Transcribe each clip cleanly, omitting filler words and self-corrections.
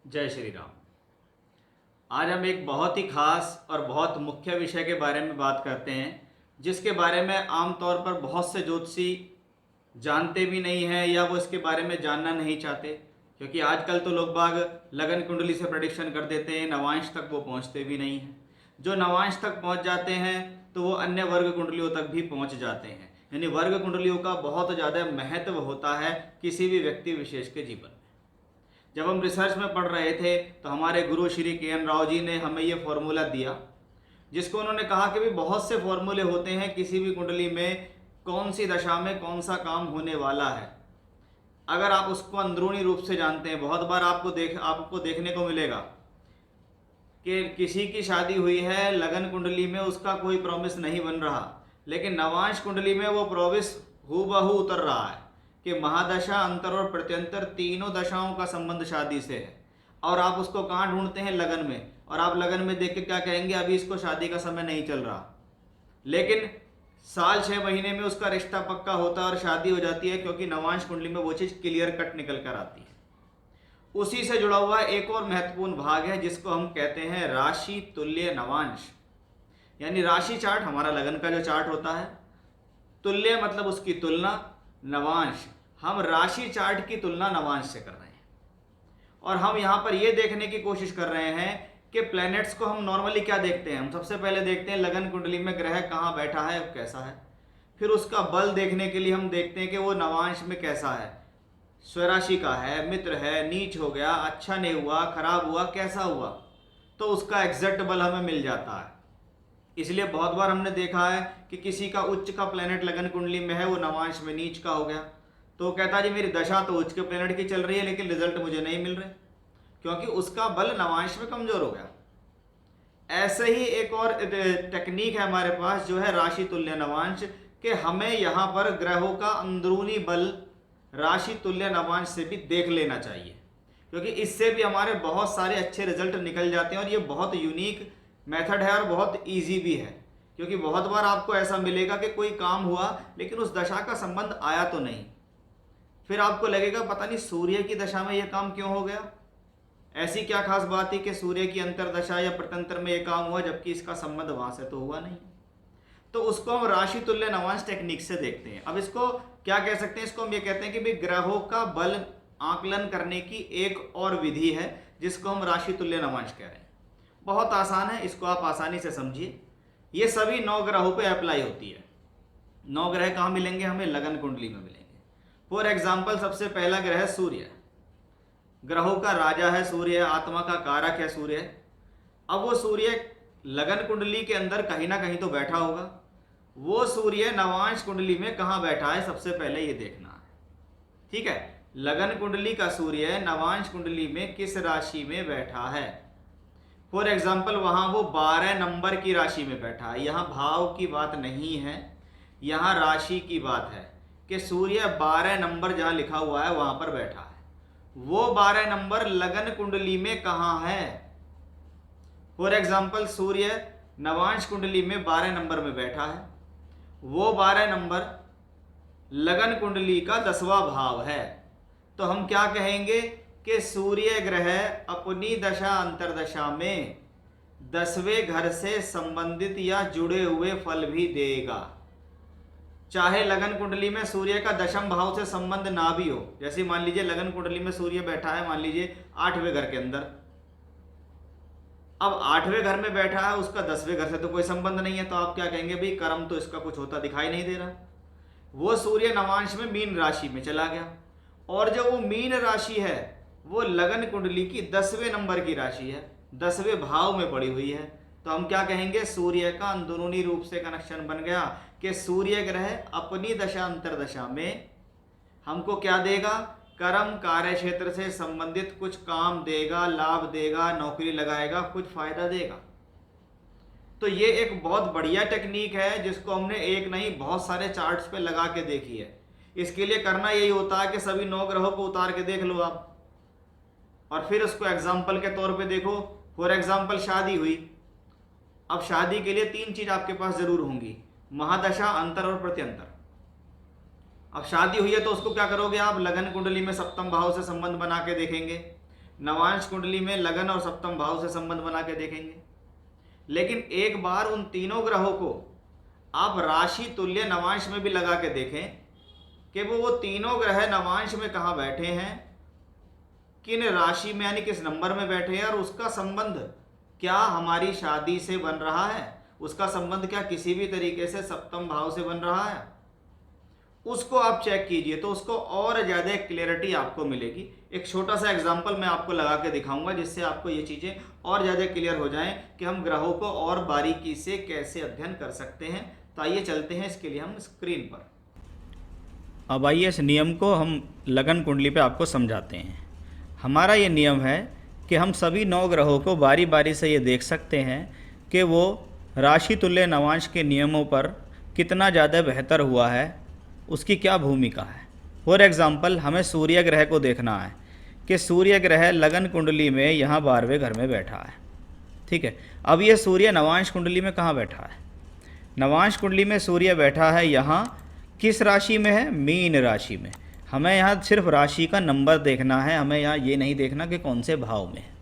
जय श्री राम। आज हम एक बहुत ही खास और बहुत मुख्य विषय के बारे में बात करते हैं, जिसके बारे में आमतौर पर बहुत से ज्योतिषी जानते भी नहीं हैं या वो इसके बारे में जानना नहीं चाहते, क्योंकि आजकल तो लोग बाग लगन कुंडली से प्रेडिक्शन कर देते हैं, नवांश तक वो पहुंचते भी नहीं हैं। जो नवांश तक पहुंच जाते हैं तो वो अन्य वर्ग कुंडलियों तक भी पहुंच जाते हैं। यानी वर्ग कुंडलियों का बहुत ज़्यादा महत्व होता है किसी भी व्यक्ति विशेष के जीवन में। जब हम रिसर्च में पढ़ रहे थे तो हमारे गुरु श्री के.एन. राव जी ने हमें ये फॉर्मूला दिया, जिसको उन्होंने कहा कि भी बहुत से फॉर्मूले होते हैं किसी भी कुंडली में कौन सी दशा में कौन सा काम होने वाला है। अगर आप उसको अंदरूनी रूप से जानते हैं, बहुत बार आपको देखने को मिलेगा कि किसी की शादी हुई है, लगन कुंडली में उसका कोई प्रॉमिस नहीं बन रहा, लेकिन नवांश कुंडली में वो प्रॉमिस हूबहू उतर रहा है कि महादशा, अंतर और प्रत्यंतर तीनों दशाओं का संबंध शादी से है। और आप उसको कहाँ ढूंढते हैं? लगन में। और आप लगन में देख के क्या कहेंगे? अभी इसको शादी का समय नहीं चल रहा, लेकिन साल 6 महीने में उसका रिश्ता पक्का होता है और शादी हो जाती है, क्योंकि नवांश कुंडली में वो चीज़ क्लियर कट निकल कर आती है। उसी से जुड़ा हुआ एक और महत्वपूर्ण भाग है जिसको हम कहते हैं राशि तुल्य नवांश। यानी राशि चार्ट हमारा लगन का जो चार्ट होता है, तुल्य मतलब उसकी तुलना, नवांश हम राशि चार्ट की तुलना नवांश से कर रहे हैं। और हम यहाँ पर ये देखने की कोशिश कर रहे हैं कि प्लैनेट्स को हम नॉर्मली क्या देखते हैं? हम सबसे पहले देखते हैं लगन कुंडली में ग्रह कहाँ बैठा है, कैसा है। फिर उसका बल देखने के लिए हम देखते हैं कि वो नवांश में कैसा है, स्वराशि का है, मित्र है, नीच हो गया, अच्छा नहीं हुआ, खराब हुआ, कैसा हुआ, तो उसका एग्जैक्ट बल हमें मिल जाता है। इसलिए बहुत बार हमने देखा है कि किसी का उच्च का प्लेनेट लगन कुंडली में है, वो नवांश में नीच का हो गया, तो वो कहता है जी मेरी दशा तो उच्च के प्लेनेट की चल रही है, लेकिन रिजल्ट मुझे नहीं मिल रहे, क्योंकि उसका बल नवांश में कमजोर हो गया। ऐसे ही एक और टेक्निक है हमारे पास, जो है राशि तुल्य नवांश, कि हमें यहाँ पर ग्रहों का अंदरूनी बल राशि तुल्य नवांश से भी देख लेना चाहिए, क्योंकि इससे भी हमारे बहुत सारे अच्छे रिजल्ट निकल जाते हैं। और ये बहुत यूनिक मेथड है और बहुत इजी भी है, क्योंकि बहुत बार आपको ऐसा मिलेगा कि कोई काम हुआ लेकिन उस दशा का संबंध आया तो नहीं, फिर आपको लगेगा पता नहीं सूर्य की दशा में यह काम क्यों हो गया, ऐसी क्या खास बात है कि सूर्य की अंतरदशा या प्रतंत्र में यह काम हुआ, जबकि इसका संबंध वहां से तो हुआ नहीं। तो उसको हम राशि तुल्य नवांश टेक्निक से देखते हैं। अब इसको क्या कह सकते हैं? इसको हम ये कहते हैं कि भाई ग्रहों का बल आकलन करने की एक और विधि है, जिसको हम राशि तुल्य नवांश कह रहे हैं। बहुत आसान है, इसको आप आसानी से समझिए। ये सभी 9 ग्रहों पे अप्लाई होती है। 9 ग्रह कहाँ मिलेंगे हमें? लगन कुंडली में मिलेंगे। फॉर एग्जाम्पल, सबसे पहला ग्रह सूर्य, ग्रहों का राजा है सूर्य, आत्मा का कारक है सूर्य। अब वो सूर्य लगन कुंडली के अंदर कहीं ना कहीं तो बैठा होगा। वो सूर्य नवांश कुंडली में कहाँ बैठा है, सबसे पहले ये देखना है। ठीक है, लगन कुंडली का सूर्य नवांश कुंडली में किस राशि में बैठा है? फॉर एग्जाम्पल, वहां वो 12 नंबर की राशि में बैठा है। यहाँ भाव की बात नहीं है, यहाँ राशि की बात है कि सूर्य 12 नंबर जहाँ लिखा हुआ है वहां पर बैठा है। वो 12 नंबर लगन कुंडली में कहाँ है? फॉर एग्जाम्पल, सूर्य नवांश कुंडली में 12 नंबर में बैठा है, वो 12 नंबर लगन कुंडली का 10वां भाव है। तो हम क्या कहेंगे कि सूर्य ग्रह अपनी दशा अंतरदशा में 10वें घर से संबंधित या जुड़े हुए फल भी देगा। चाहे लगन कुंडली में सूर्य का दशम भाव से संबंध ना भी हो, जैसे मान लीजिए लगन कुंडली में सूर्य बैठा है, मान लीजिए 8वें घर के अंदर। अब 8वें घर में बैठा है, उसका 10वें घर से तो कोई संबंध नहीं है, तो आप क्या कहेंगे? भाई कर्म तो इसका कुछ होता दिखाई नहीं दे रहा। वो सूर्य नवांश में मीन राशि में चला गया, और जो वो मीन राशि है वो लगन कुंडली की 10वें नंबर की राशि है, 10वें भाव में पड़ी हुई है। तो हम क्या कहेंगे? सूर्य का अंदरूनी रूप से कनेक्शन बन गया कि सूर्य ग्रह अपनी दशा अंतरदशा में हमको क्या देगा? कर्म कार्य क्षेत्र से संबंधित कुछ काम देगा, लाभ देगा, नौकरी लगाएगा, कुछ फायदा देगा। तो ये एक बहुत बढ़िया टेक्निक है, जिसको हमने एक नहीं बहुत सारे चार्ट्स पे लगा के देखी है। इसके लिए करना यही होता है कि सभी 9 ग्रहों को उतार के देख लो आप, और फिर उसको एग्जाम्पल के तौर पे देखो। फॉर एग्जाम्पल, शादी हुई। अब शादी के लिए 3 चीज आपके पास जरूर होंगी: महादशा, अंतर और प्रत्यंतर। अब शादी हुई है तो उसको क्या करोगे आप? लगन कुंडली में 7वें भाव से संबंध बना के देखेंगे। नवांश कुंडली में लगन और सप्तम भाव से संबंध बना के देखेंगे। लेकिन एक बार उन तीनों ग्रहों को आप राशि तुल्य नवांश में भी लगा के देखें कि वो तीनों ग्रह नवांश में कहाँ बैठे हैं, किन राशि में यानी किस नंबर में बैठे हैं, और उसका संबंध क्या हमारी शादी से बन रहा है, उसका संबंध क्या किसी भी तरीके से सप्तम भाव से बन रहा है, उसको आप चेक कीजिए तो उसको और ज़्यादा क्लियरिटी आपको मिलेगी। एक छोटा सा एग्जांपल मैं आपको लगा के दिखाऊंगा जिससे आपको ये चीज़ें और ज़्यादा क्लियर हो जाएं कि हम ग्रहों को और बारीकी से कैसे अध्ययन कर सकते हैं। तो आइए चलते हैं इसके लिए हम स्क्रीन पर। अब आइए इस नियम को हम लगन कुंडली पे आपको समझाते हैं। हमारा ये नियम है कि हम सभी 9 ग्रहों को बारी बारी से ये देख सकते हैं कि वो राशि तुल्य नवांश के नियमों पर कितना ज़्यादा बेहतर हुआ है, उसकी क्या भूमिका है। फॉर एग्ज़ाम्पल हमें सूर्य ग्रह को देखना है कि सूर्य ग्रह लगन कुंडली में यहाँ 12वें घर में बैठा है। ठीक है, अब ये सूर्य नवांश कुंडली में कहाँ बैठा है? नवांश कुंडली में सूर्य बैठा है यहाँ किस राशि में है? मीन राशि में। हमें यहाँ सिर्फ राशि का नंबर देखना है, हमें यहाँ ये नहीं देखना कि कौन से भाव में है।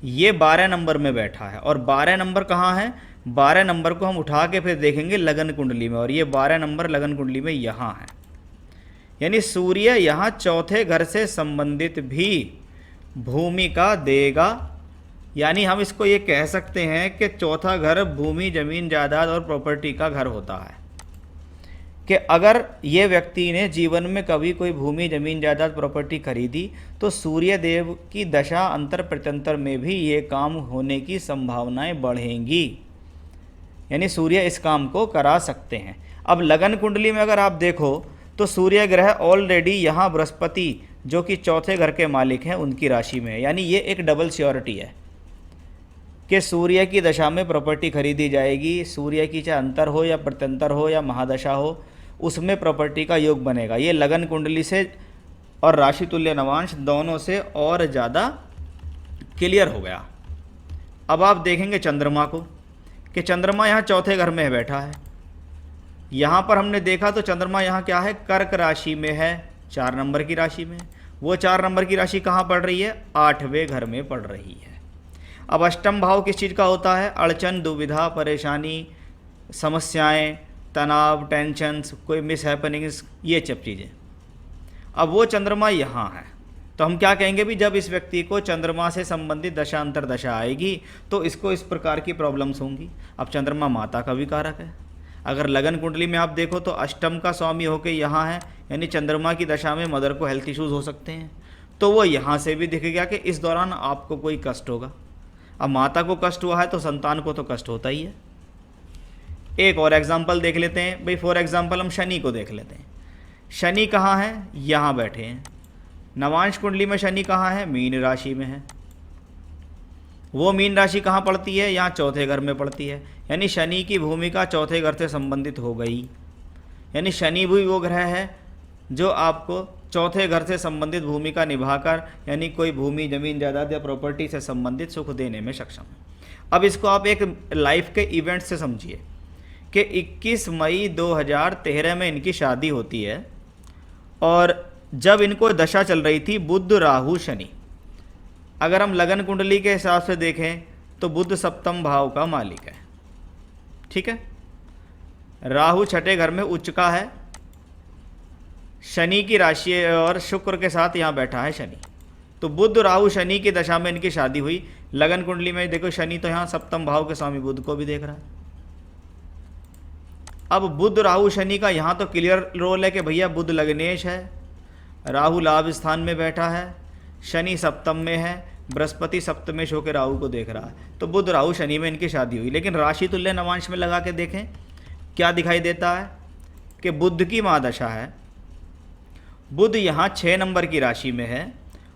ये 12 नंबर में बैठा है और 12 नंबर कहाँ है? 12 नंबर को हम उठा के फिर देखेंगे लगन कुंडली में, और ये 12 नंबर लगन कुंडली में यहाँ है। यानी सूर्य यहाँ चौथे घर से संबंधित भी भूमिका देगा। यानी हम इसको ये कह सकते हैं कि चौथा घर भूमि, जमीन, जायदाद और प्रॉपर्टी का घर होता है। कि अगर ये व्यक्ति ने जीवन में कभी कोई भूमि, जमीन, जायदाद, प्रॉपर्टी खरीदी तो सूर्य देव की दशा अंतर प्रत्यंतर में भी ये काम होने की संभावनाएं बढ़ेंगी। यानी सूर्य इस काम को करा सकते हैं। अब लगन कुंडली में अगर आप देखो तो सूर्य ग्रह ऑलरेडी यहाँ बृहस्पति जो कि चौथे घर के मालिक हैं उनकी राशि में है। यानी ये एक डबल श्योरिटी है कि सूर्य की दशा में प्रॉपर्टी खरीदी जाएगी। सूर्य की चाहे अंतर हो या प्रत्यंतर हो या महादशा हो, उसमें प्रॉपर्टी का योग बनेगा। ये लगन कुंडली से और राशि तुल्य नवांश दोनों से और ज़्यादा क्लियर हो गया। अब आप देखेंगे चंद्रमा को कि चंद्रमा यहाँ चौथे घर में बैठा है। यहाँ पर हमने देखा तो चंद्रमा यहाँ क्या है? कर्क राशि में है, 4 नंबर की राशि में। वो 4 नंबर की राशि कहाँ पड़ रही है? 8वें घर में पड़ रही है। अब अष्टम भाव किस चीज़ का होता है? अड़चन, दुविधा, परेशानी, समस्याएं, तनाव, टेंशन्स, कोई मिस हैपनिंग्स, ये सब चीज़ें। अब वो चंद्रमा यहाँ है तो हम क्या कहेंगे भी, जब इस व्यक्ति को चंद्रमा से संबंधित दशा अंतर दशा आएगी तो इसको इस प्रकार की प्रॉब्लम्स होंगी। अब चंद्रमा माता का भी कारक है। अगर लगन कुंडली में आप देखो तो अष्टम का स्वामी होकर यहाँ है, यानी चंद्रमा की दशा में मदर को हेल्थ इश्यूज़ हो सकते हैं। तो वो यहाँ से भी दिख गया कि इस दौरान आपको कोई कष्ट होगा। अब माता को कष्ट हुआ है तो संतान को तो कष्ट होता ही है। एक और एग्जाम्पल देख लेते हैं भाई। फॉर एग्जाम्पल हम शनि को देख लेते हैं। शनि कहाँ है? यहाँ बैठे हैं। नवांश कुंडली में शनि कहाँ है? मीन राशि में है। वो मीन राशि कहाँ पड़ती है? यहाँ चौथे घर में पड़ती है। यानी शनि की भूमिका चौथे घर से संबंधित हो गई। यानी शनि भी वो ग्रह है जो आपको चौथे घर से संबंधित भूमिका निभाकर यानी कोई भूमि, जमीन, जायदाद या प्रॉपर्टी से संबंधित सुख देने में सक्षम है। अब इसको आप एक लाइफ के इवेंट से समझिए कि 21 मई 2013 में इनकी शादी होती है और जब इनको दशा चल रही थी बुध, राहु, शनि। अगर हम लगन कुंडली के हिसाब से देखें तो बुध सप्तम भाव का मालिक है। ठीक है, राहु छठे घर में उच्च का है, शनि की राशि और शुक्र के साथ यहाँ बैठा है शनि। तो बुध, राहु, शनि की दशा में इनकी शादी हुई। लगन कुंडली में देखो शनि तो यहाँ सप्तम भाव के स्वामी बुध को भी देख रहा है। अब बुध, राहु, शनि का यहाँ तो क्लियर रोल है कि भैया बुध लग्नेश है, राहु लाभ स्थान में बैठा है, शनि सप्तम में है, बृहस्पति सप्तमेश होकर राहु को देख रहा है। तो बुध, राहु, शनि में इनकी शादी हुई। लेकिन राशि तुल्य नवांश में लगा के देखें क्या दिखाई देता है कि बुध की महादशा है। बुध यहाँ 6 नंबर की राशि में है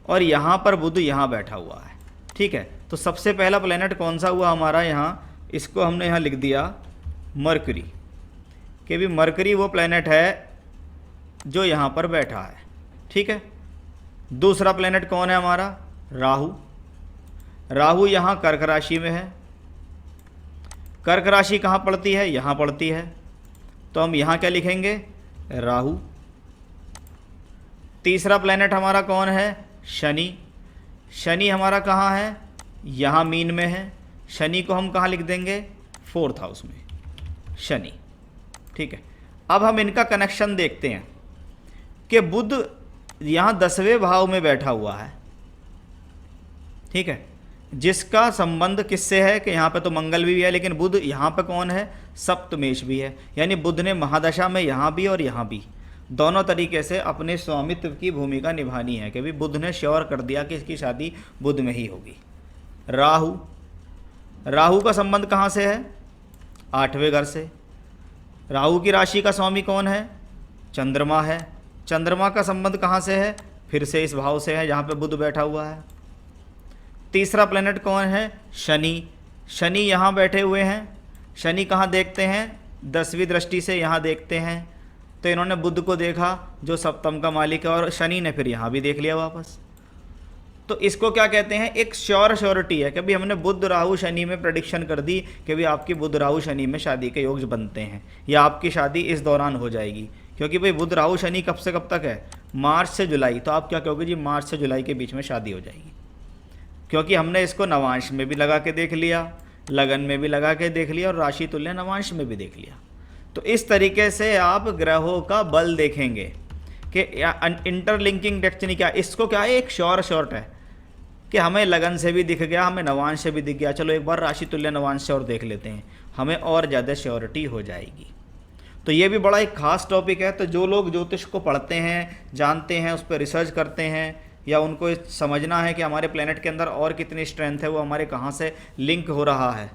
और यहाँ पर बुध यहाँ बैठा हुआ है। ठीक है, तो सबसे पहला प्लेनेट कौन सा हुआ हमारा यहाँ? इसको हमने यहाँ लिख दिया मरकरी, कि भी मरकरी वो प्लेनेट है जो यहाँ पर बैठा है। ठीक है, दूसरा प्लेनेट कौन है हमारा? राहु। राहु यहाँ कर्क राशि में है। कर्क राशि कहाँ पड़ती है? यहाँ पड़ती है। तो हम यहाँ क्या लिखेंगे? राहु। तीसरा प्लेनेट हमारा कौन है? शनि। शनि हमारा कहाँ है, यहाँ मीन में है। शनि को हम कहाँ लिख देंगे, 4th हाउस में शनि। ठीक है, अब हम इनका कनेक्शन देखते हैं कि बुध यहाँ 10वें भाव में बैठा हुआ है। ठीक है, जिसका संबंध किससे है कि यहाँ पे तो मंगल भी है, लेकिन बुध यहाँ पे कौन है, सप्तमेश भी है। यानी बुध ने महादशा में यहाँ भी और यहाँ भी दोनों तरीके से अपने स्वामित्व की भूमिका निभानी है कि भी बुध ने श्योर कर दिया कि इसकी शादी बुध में ही होगी। राहु, राहु का संबंध कहाँ से है, 8वें घर से। राहु की राशि का स्वामी कौन है, चंद्रमा है। चंद्रमा का संबंध कहाँ से है, फिर से इस भाव से है जहाँ पे बुध बैठा हुआ है। तीसरा प्लेनेट कौन है, शनि। शनि यहाँ बैठे हुए हैं। शनि कहाँ देखते हैं, 10वीं दृष्टि से यहाँ देखते हैं। तो इन्होंने बुध को देखा जो सप्तम का मालिक है, और शनि ने फिर यहाँ भी देख लिया वापस। तो इसको क्या कहते हैं, एक श्योरिटी है कि भाई हमने बुध राहु शनि में प्रेडिक्शन कर दी कि भाई आपकी बुध राहु शनि में शादी के योग बनते हैं, या आपकी शादी इस दौरान हो जाएगी। क्योंकि भाई बुध राहु शनि कब से कब तक है, मार्च से जुलाई। तो आप क्या कहोगे जी, मार्च से जुलाई के बीच में शादी हो जाएगी, क्योंकि हमने इसको नवांश में भी लगा के देख लिया, लगन में भी लगा के देख लिया, और राशि तुल्य नवांश में भी देख लिया। तो इस तरीके से आप ग्रहों का बल देखेंगे कि इंटरलिंकिंग डेस्टिनी क्या, इसको क्या है, एक शॉर्ट है कि हमें लगन से भी दिख गया, हमें नवांश से भी दिख गया, चलो एक बार राशि तुल्य नवांश से और देख लेते हैं, हमें और ज़्यादा श्योरिटी हो जाएगी। तो ये भी बड़ा एक खास टॉपिक है। तो जो लोग ज्योतिष को पढ़ते हैं, जानते हैं, उस पर रिसर्च करते हैं, या उनको समझना है कि हमारे प्लेनेट के अंदर और कितनी स्ट्रेंथ है, वो हमारे कहाँ से लिंक हो रहा है,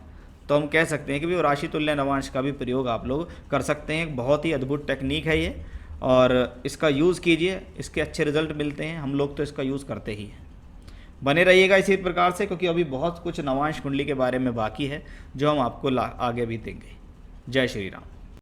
तो हम कह सकते हैं कि भी वो राशि तुल्य नवांश का भी प्रयोग आप लोग कर सकते हैं। बहुत ही अद्भुत टेक्निक है ये, और इसका यूज़ कीजिए, इसके अच्छे रिजल्ट मिलते हैं। हम लोग तो इसका यूज़ करते ही हैं। बने रहिएगा इसी प्रकार से, क्योंकि अभी बहुत कुछ नवांश कुंडली के बारे में बाकी है जो हम आपको आगे भी देंगे। जय श्री राम।